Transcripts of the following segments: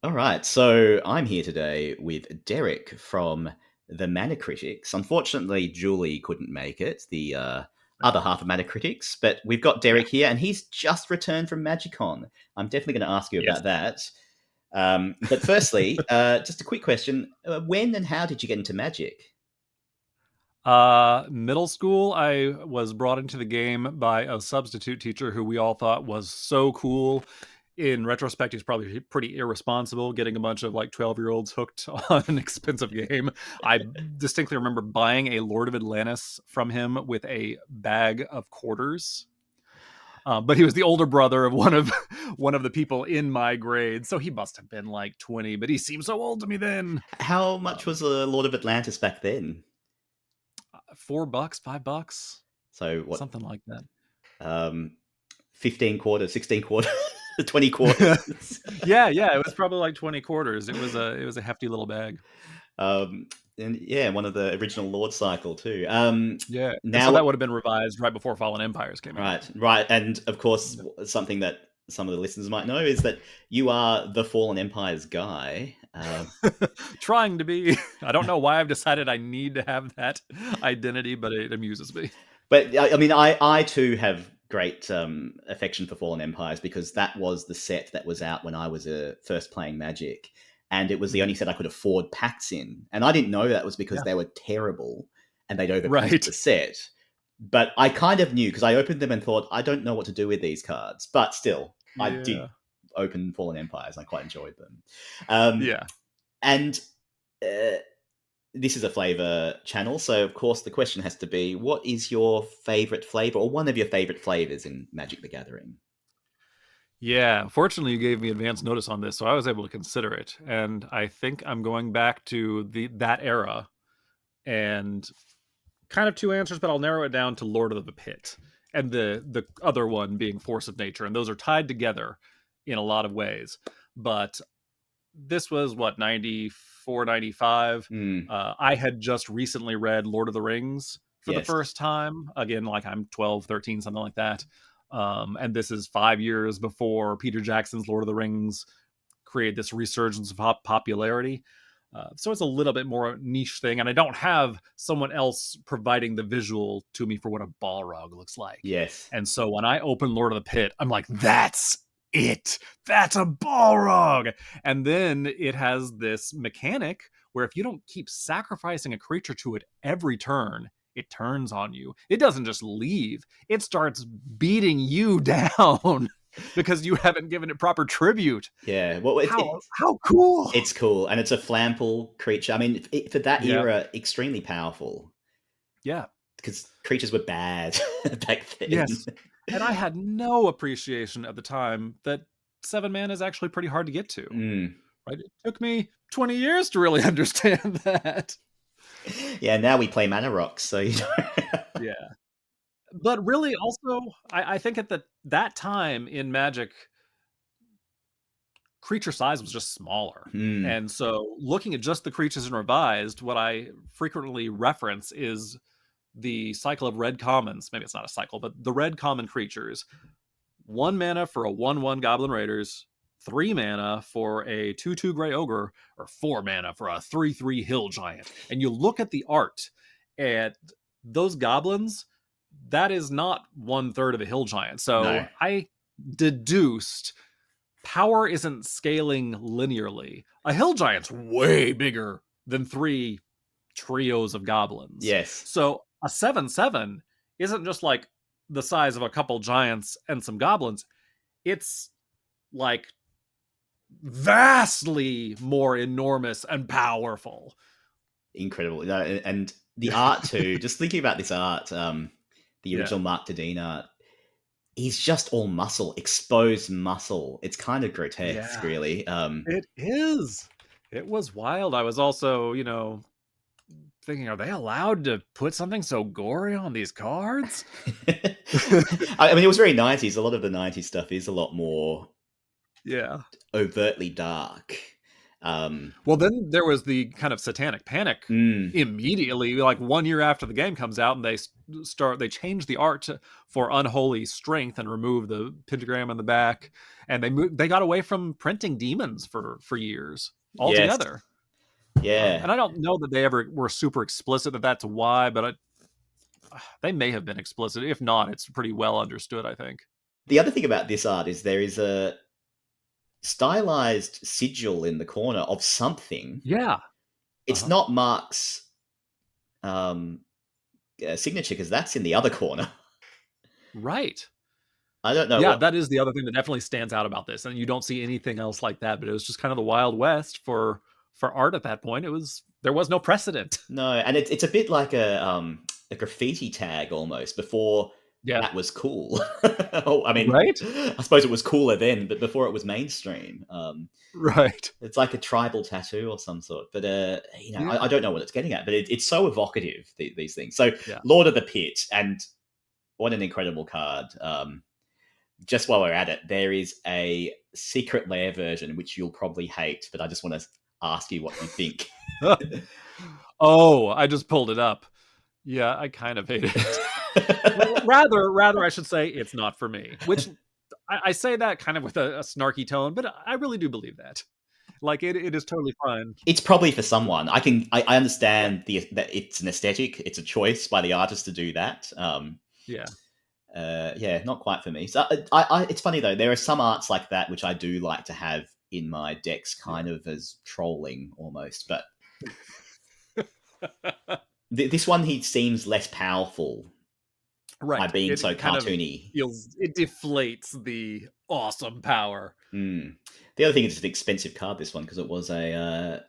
All right, so I'm here today with Derek from the Mana Critics. Unfortunately, Julie couldn't make it, the other half of Mana Critics, but we've got Yeah. Derek here, and he's just returned from MagicCon. I'm definitely going to ask you Yes. about that. But firstly, just a quick question: when and how did you get into Magic? Middle school, I was brought into the game by a substitute teacher who we all thought was so cool. In retrospect, he's probably pretty irresponsible getting a bunch of like 12-year-olds hooked on an expensive game. I distinctly remember buying a Lord of Atlantis from him with a bag of quarters. But he was the older brother of one of the people in my grade, so he must have been like 20, but he seemed so old to me then. How much was a Lord of Atlantis back then? $4, $5, So what? something like that. 15 quarters, 16 quarters, 20 quarters. yeah, it was probably like 20 quarters. It was a hefty little bag. And yeah, one of the original Lord cycle too. Yeah, Now so that would have been revised right before Fallen Empires came out. Right, and of course, something that some of the listeners might know is that you are the Fallen Empires guy. Trying to be. I don't know why I've decided I need to have that identity, but it amuses me. But I mean, I too have great affection for Fallen Empires because that was the set that was out when I was first playing Magic, and it was the only set I could afford packs in, and I didn't know that was because they were terrible and they'd overprinted the set. But I kind of knew because I opened them and thought, I don't know what to do with these cards, but still, I did open Fallen Empires and I quite enjoyed them. And this is a flavor channel, so of course the question has to be, what is your favorite flavor or one of your favorite flavors in Magic the Gathering? Yeah, fortunately you gave me advance notice on this, so I was able to consider it. And I think I'm going back to that era and kind of two answers, but I'll narrow it down to Lord of the Pit and the other one being Force of Nature. And those are tied together in a lot of ways. But this was what, 94, 95. I had just recently read Lord of the Rings for the first time. Again, like I'm 12, 13, something like that. And this is 5 years before Peter Jackson's Lord of the Rings created this resurgence of popularity. So it's a little bit more niche thing, and I don't have someone else providing the visual to me for what a Balrog looks like. Yes. And so when I open Lord of the Pit, I'm like, that's it. That's a Balrog. And then it has this mechanic where if you don't keep sacrificing a creature to it every turn, it turns on you. It doesn't just leave. It starts beating you down. Because you haven't given it proper tribute. Yeah. Well, how cool. It's cool. And it's a flample creature. I mean, for that era, extremely powerful. Yeah. Because creatures were bad back then. Yes. And I had no appreciation at the time that 7 mana is actually pretty hard to get to. Right? It took me 20 years to really understand that. Yeah, now we play Mana Rocks, so you know. Yeah. But really, also, I think at that time in Magic, creature size was just smaller. And so looking at just the creatures in Revised, what I frequently reference is the cycle of red commons. Maybe it's not a cycle, but the red common creatures. 1 mana for a 1/1 Goblin Raiders, 3 mana for a 2/2 Grey Ogre, or 4 mana for a 3/3 Hill Giant. And you look at the art, and those goblins, that is not 1/3 of a Hill Giant. So I deduced power isn't scaling linearly. A Hill Giant's way bigger than 3 trios of goblins. Yes. So a 7/7 isn't just like the size of a couple giants and some goblins. It's like vastly more enormous and powerful. Incredible. And the art too, just thinking about this art, the original Mark Dedine art, he's just all muscle, exposed muscle. It's kind of grotesque, really. It is. It was wild. I was also, thinking, are they allowed to put something so gory on these cards? I mean, it was very 90s. A lot of the 90s stuff is a lot more overtly dark. Well, then there was the kind of satanic panic immediately, like 1 year after the game comes out, and they change the art for unholy strength and remove the pentagram in the back, and they got away from printing demons for years Yes. altogether. Yeah. And I don't know that they ever were super explicit that that's why, but they may have been explicit. If not, it's pretty well understood, I think. The other thing about this art is there is a stylized sigil in the corner of something. Yeah. It's not Mark's signature, because that's in the other corner. Right. I don't know. Yeah, that is the other thing that definitely stands out about this. And you don't see anything else like that, but it was just kind of the Wild West for art at that point. There was no precedent. No, and it's a bit like a graffiti tag almost, before that was cool. I mean, right? I suppose it was cooler then, but before it was mainstream. Right. It's like a tribal tattoo or some sort. But I don't know what it's getting at, but it's so evocative, these things. So Lord of the Pit, and what an incredible card. Just while we're at it, there is a secret lair version, which you'll probably hate, but I just want to ask you what you think. Oh, I just pulled it up. Yeah, I kind of hate it. rather, I should say it's not for me. Which I say that kind of with a snarky tone, but I really do believe that. Like it is totally fine. It's probably for someone. I understand that it's an aesthetic. It's a choice by the artist to do that. Not quite for me. So it's funny though. There are some arts like that which I do like to have in my decks, kind of as trolling almost. But this one, he seems less powerful, right? By being so cartoony. It deflates the awesome power. The other thing is it's an expensive card. This one, because it was a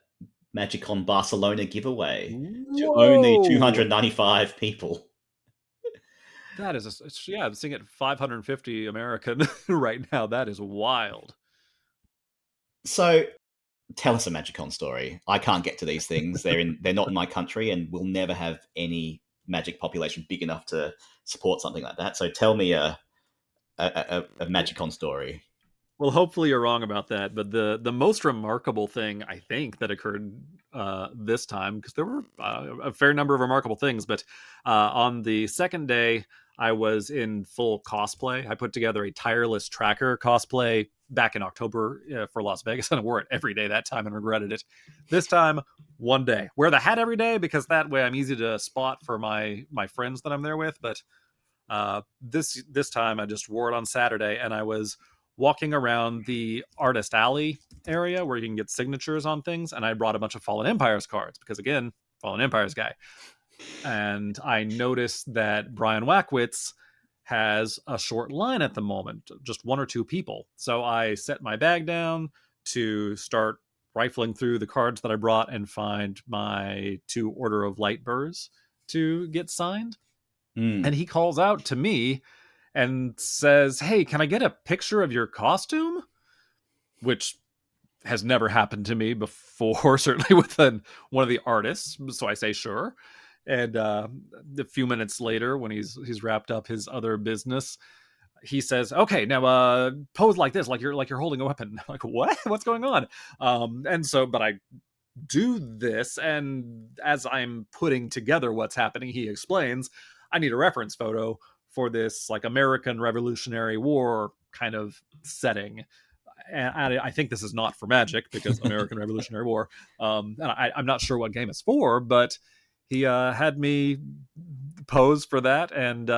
Magicon Barcelona giveaway to only 295 people. That is I'm seeing it 550 American right now. That is wild. So, tell us a Magicon story. I can't get to these things. They're not in my country, and we'll never have any Magic population big enough to support something like that. So, tell me a Magicon story. Well, hopefully you're wrong about that. But the most remarkable thing, I think, that occurred this time, because there were a fair number of remarkable things, but on the second day, I was in full cosplay. I put together a Tireless Tracker cosplay back in October for Las Vegas, and I wore it every day that time and regretted it. This time, one day. Wear the hat every day, because that way I'm easy to spot for my friends that I'm there with. But this time I just wore it on Saturday, and I was walking around the Artist Alley area where you can get signatures on things, and I brought a bunch of Fallen Empires cards, because again, Fallen Empires guy. And I noticed that Brian Wackwitz has a short line at the moment, just one or two people. So I set my bag down to start rifling through the cards that I brought and find my 2 Order of Light Burrs to get signed. And he calls out to me and says, "Hey, can I get a picture of your costume?" Which has never happened to me before, certainly with one of the artists. So I say, sure. And a few minutes later, when he's wrapped up his other business, he says, "Okay, now pose like this, like you're holding a weapon." I'm like, what? What's going on? But I do this, and as I'm putting together what's happening, he explains, I need a reference photo for this like American Revolutionary War kind of setting. And I think this is not for Magic, because American Revolutionary War. And I'm not sure what game it's for, but he had me pose for that, and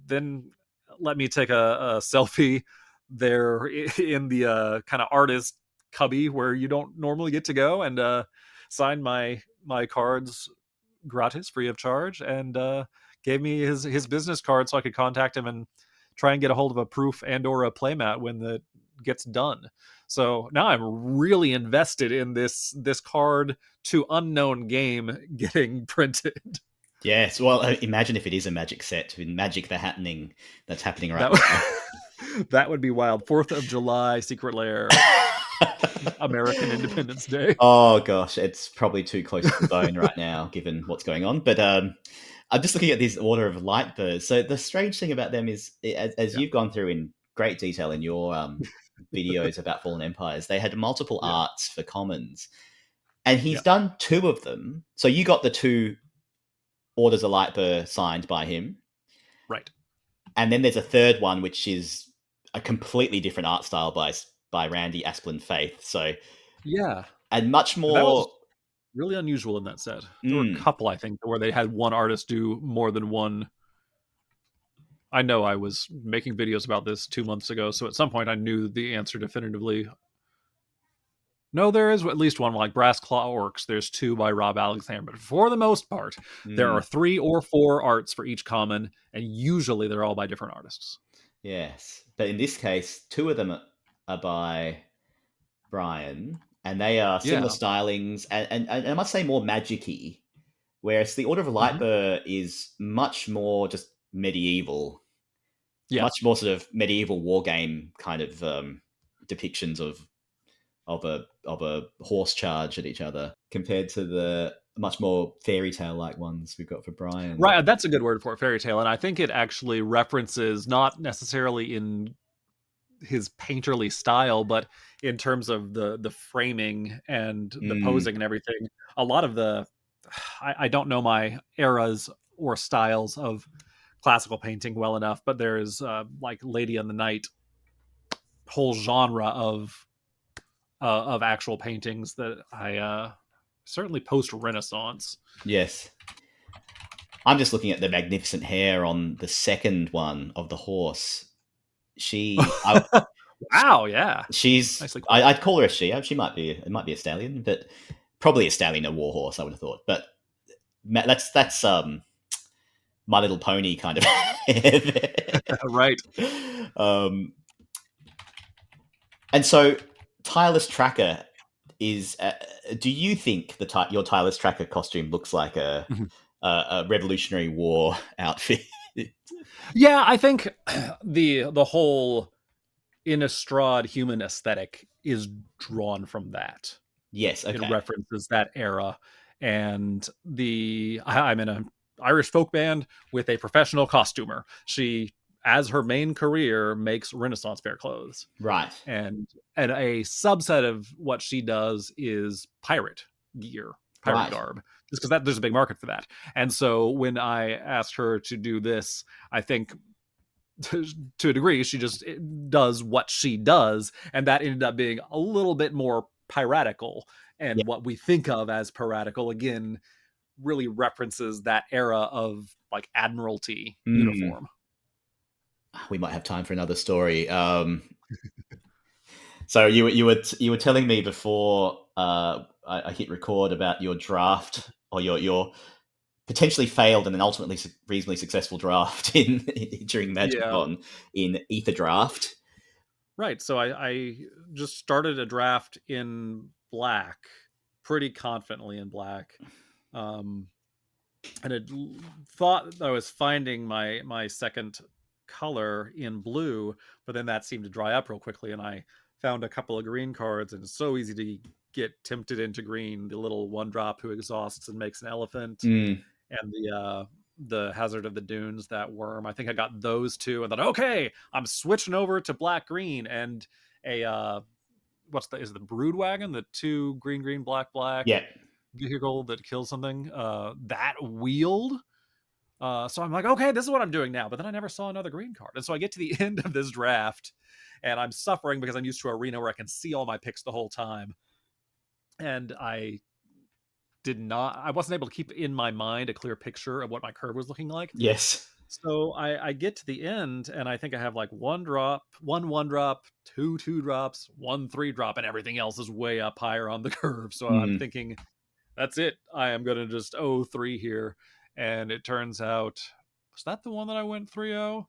then let me take a selfie there in the kind of artist cubby where you don't normally get to go, and sign my cards gratis, free of charge, and gave me his business card so I could contact him and try and get a hold of a proof and or a playmat when the gets done. So now I'm really invested in this card to unknown game getting printed. Yes, well, imagine if it is a Magic set with Magic the Happening that's happening right now. That would be wild. 4th of July, Secret Lair, American Independence Day. Oh gosh, it's probably too close to the bone right now, given what's going on. But I'm just looking at this Order of Light Birds. So the strange thing about them is, as you've gone through in great detail in your videos about Fallen Empires. They had multiple Yeah. arts for commons, and he's done 2 of them. So you got the 2 Orders of Lightburr signed by him. Right. And then there's a third one, which is a completely different art style by Randy Asplin Faith. So yeah, and much more. That was really unusual in that set. There were a couple, I think, where they had one artist do more than one. I know I was making videos about this 2 months ago, so at some point I knew the answer definitively. No, there is at least one, like Brass Claw Orcs. There's 2 by Rob Alexander. But for the most part, there are 3 or 4 arts for each common, and usually they're all by different artists. Yes. But in this case, 2 of them are by Brian, and they are similar stylings, and I must say more magic-y, whereas the Order of Lightburr is much more just medieval. Yeah. Much more sort of medieval war game kind of depictions of a horse charge at each other compared to the much more fairy tale like ones we've got for Brian. Right, that's a good word for it, fairy tale, and I think it actually references not necessarily in his painterly style, but in terms of the framing and the posing and everything. A lot of the I don't know my eras or styles of classical painting well enough, but there's like Lady and the Night, whole genre of actual paintings that I certainly post Renaissance. Yes. I'm just looking at the magnificent hair on the second one of the horse. Wow, yeah. She's cool. I'd call her a she. She might be a stallion, but probably a stallion, a war horse, I would have thought. But that's My Little Pony kind of hair there. Right. And so Tireless Tracker is do you think your Tireless Tracker costume looks like a Revolutionary War outfit? Yeah, I think the whole Innistrad human aesthetic is drawn from that. Yes, okay. It references that era, and I'm in an Irish folk band with a professional costumer. She, as her main career, makes Renaissance fair clothes. Right. And a subset of what she does is pirate gear, pirate garb, just because there's a big market for that. And so when I asked her to do this, I think to a degree, she just does what she does, and that ended up being a little bit more piratical. And what we think of as piratical, again, really references that era of like Admiralty uniform. We might have time for another story. So you were telling me before I hit record about your draft, or your potentially failed and then ultimately reasonably successful draft during MagicCon in Aetherdrift. Right. So I just started a draft in black, pretty confidently in black, and I thought I was finding my second color in blue, but then that seemed to dry up real quickly, and I found a couple of green cards, and it's so easy to get tempted into green. The little 1-drop who exhausts and makes an elephant. And the Hazard of the Dunes, that worm. I think I got those 2, and then okay, I'm switching over to black green and a is it the Brood Wagon, the 2 green black vehicle that kills something, that wield. So I'm like, okay, this is what I'm doing now. But then I never saw another green card, and so I get to the end of this draft, and I'm suffering because I'm used to Arena where I can see all my picks the whole time, and I wasn't able to keep in my mind a clear picture of what my curve was looking like. Yes. So I get to the end, and I think I have like 1-drop, 1-drop, 2 2-drops, 1 3-drop, and everything else is way up higher on the curve. So I'm thinking, that's it. I am going to just 0-3 here. And it turns out, was that the one that I went 3-0?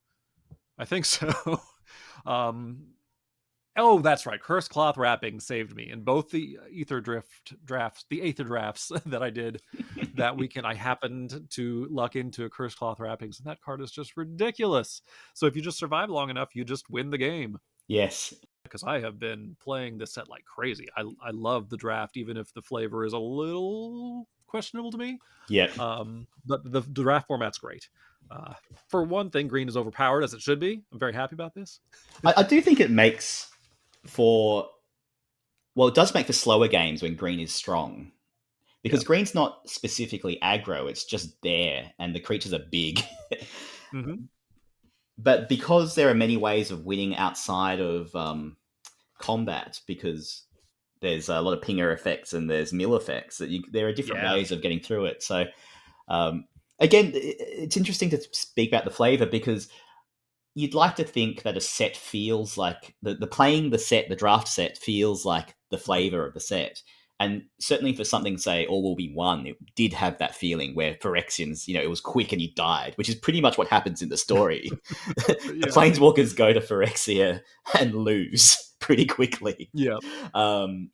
I think so. Oh, that's right. Cursed Cloth Wrapping saved me in both the Aetherdrift drafts that I did that weekend. I happened to luck into a Cursed Cloth Wrappings, and that card is just ridiculous. So if you just survive long enough, you just win the game. Yes. Because I have been playing this set like crazy. I love the draft, even if the flavor is a little questionable to me. Yeah. But the draft format's great. For one thing, green is overpowered, as it should be. I'm very happy about this. I do think it makes it does make for slower games when green is strong. Because Yeah. green's not specifically aggro, it's just there, and the creatures are big. Mm-hmm. But because there are many ways of winning outside of combat, because there's a lot of pinger effects and there's mill effects, there are different Yeah. ways of getting through it. So, again, it's interesting to speak about the flavor, because you'd like to think that a set feels like the draft set feels like the flavor of the set. And certainly for something, say, All Will Be One, it did have that feeling where Phyrexians, it was quick and you died, which is pretty much what happens in the story. The Yeah. Planeswalkers go to Phyrexia and lose pretty quickly. Yeah. And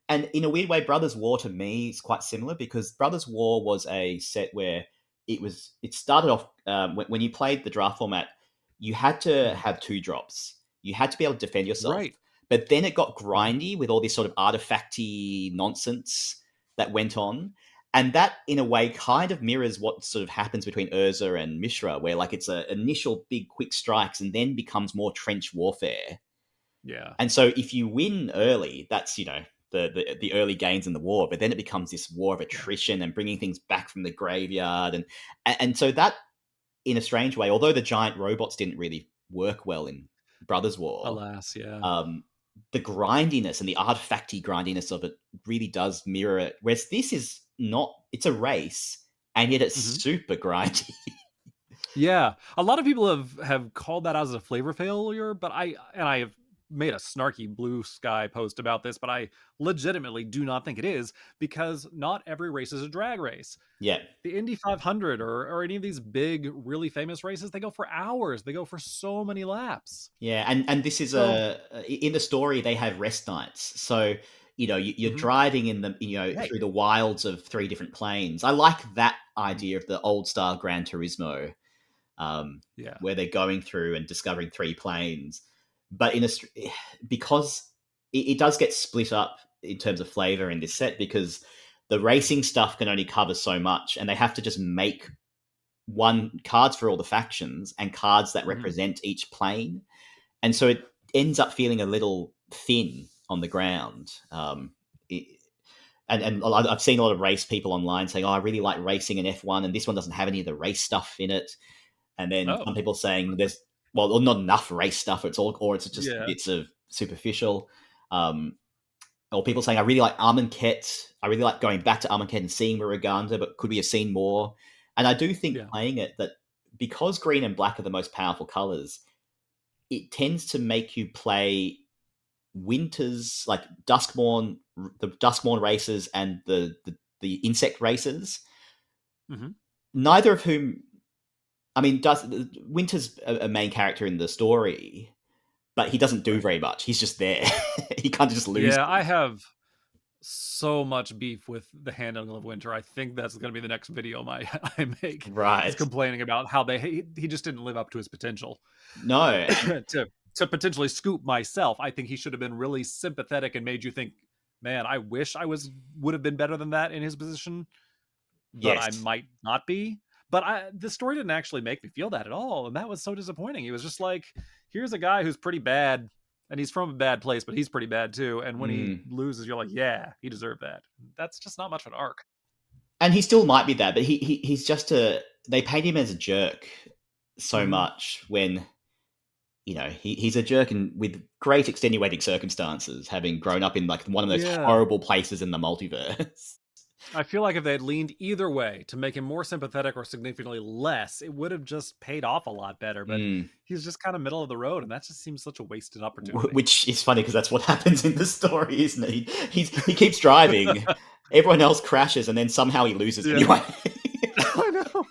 in a weird way, Brothers War to me is quite similar, because Brothers War was a set where it started off when you played the draft format, you had to have 2 drops. You had to be able to defend yourself. Right. But then it got grindy with all this sort of artifacty nonsense that went on. And that, in a way, kind of mirrors what sort of happens between Urza and Mishra, where like it's an initial big quick strikes and then becomes more trench warfare. Yeah. And so if you win early, that's, the early gains in the war, but then it becomes this war of attrition and bringing things back from the graveyard. And so that, in a strange way, although the giant robots didn't really work well in Brothers War, Alas, yeah. the grindiness and the artifacty grindiness of it really does mirror it. Whereas this is not, it's a race, and yet it's super grindy. Yeah. A lot of people have called that as a flavor failure, but I have made a snarky blue sky post about this, but I legitimately do not think it is, because not every race is a drag race. Yeah. The Indy 500 or any of these big, really famous races, they go for hours. They go for so many laps. Yeah, and this is in the story they have rest nights, so you're driving in the through the wilds of 3 different planes. I like that idea of the old style Gran Turismo, where they're going through and discovering 3 planes, but because it does get split up in terms of flavor in this set, because the racing stuff can only cover so much, and they have to just make cards for all the factions and cards that represent each plane. And so it ends up feeling a little thin on the ground. And I've seen a lot of race people online saying, "Oh, I really like racing in F1, and this one doesn't have any of the race stuff in it." And then some people saying there's not enough race stuff. It's just bits of superficial. Or people saying, "I really like Armenket. I really like going back to Armenket and seeing Muruganda, but could we have seen more?" And I do think playing it, that because green and black are the most powerful colors, it tends to make you play Winters, like Duskmourn, the Duskmourn races and the insect races. Neither of whom, I mean, Winter's a main character in the story, but he doesn't do very much. He's just there. He kind of just loses. Yeah, I have so much beef with the handling of Winter. I think that's going to be the next video I make. Right. It's complaining about how he just didn't live up to his potential. No. to potentially scoop myself, I think he should have been really sympathetic and made you think, man, I wish I would have been better than that in his position, but I might not be. But the story didn't actually make me feel that at all, and that was so disappointing. He was just like, here's a guy who's pretty bad, and he's from a bad place, but he's pretty bad too. And when he loses, you're like, yeah, he deserved that. That's just not much of an arc. And he still might be that, but he's just they paint him as a jerk so much when, he's a jerk, and with great extenuating circumstances, having grown up in like one of those horrible places in the multiverse. I feel like if they had leaned either way to make him more sympathetic or significantly less, it would have just paid off a lot better. But he's just kind of middle of the road, and that just seems such a wasted opportunity. Which is funny, because that's what happens in the story, isn't it? He keeps driving, everyone else crashes, and then somehow he loses anyway. I know.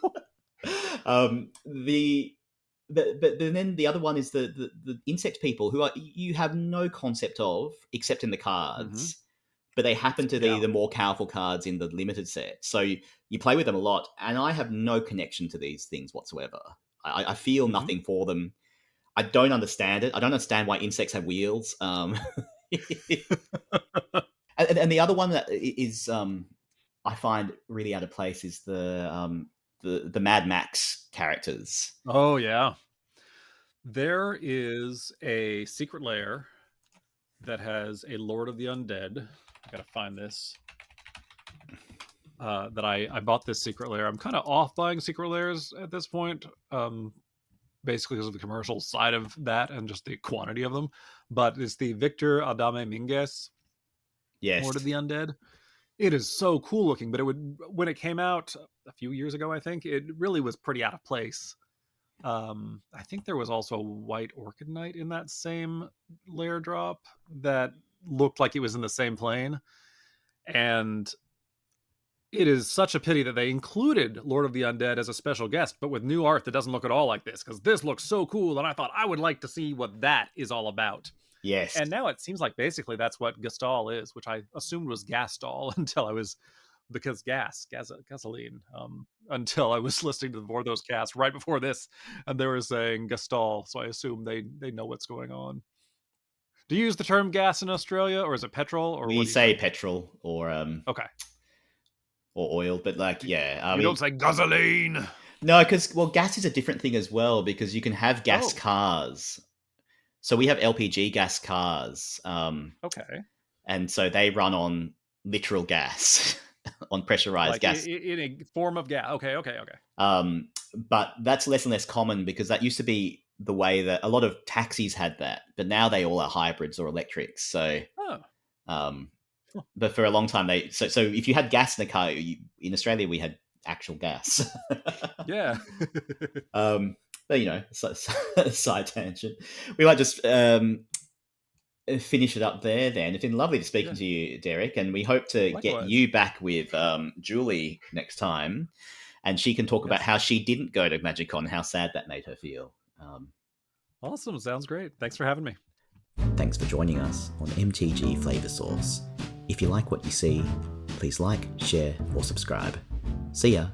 But then the other one is the insect people, who you have no concept of except in the cards. But they happen to be the more powerful cards in the limited set. So you play with them a lot, and I have no connection to these things whatsoever. I feel nothing for them. I don't understand it. I don't understand why insects have wheels. And the other one that is I find really out of place is the Mad Max characters. Oh, yeah. There is a secret lair that has a Lord of the Undead. I gotta find this. That I bought this secret lair. I'm kind of off buying secret lairs at this point, basically because of the commercial side of that and just the quantity of them. But it's the Victor Adame Minguez Yes. Lord of the Undead. It is so cool looking, but when it came out a few years ago, I think it really was pretty out of place. I think there was also White Orchid Knight in that same lair drop that looked like it was in the same plane, and it is such a pity that they included Lord of the Undead as a special guest, but with new art that doesn't look at all like this, because this looks so cool, and I thought I would like to see what that is all about. Yes. And now it seems like basically that's what Gastal is, which I assumed was Gastal until I was, because gasoline, until I was listening to the Vorthos cast right before this, and they were saying Gastal, so I assume they know what's going on. Do you use the term gas in Australia, or is it petrol? Or we say petrol or okay, or oil, but like you don't say gasoline. No, because gas is a different thing as well, because you can have gas cars. So we have LPG gas cars. Okay. And so they run on literal gas, on pressurized gas. In a form of gas. Okay. But that's less and less common, because that used to be the way that a lot of taxis had that, but now they all are hybrids or electrics. So, but for a long time so if you had gas in the car, in Australia we had actual gas. Yeah. But side tangent. We might just finish it up there then. It's been lovely to speaking to you, Derek, and we hope to get you back with Julie next time, and she can talk about how she didn't go to MagicCon, how sad that made her feel. Awesome. Sounds great. Thanks for having me. Thanks for joining us on MTG Flavoursauce. If you like what you see, please like, share, or subscribe. See ya.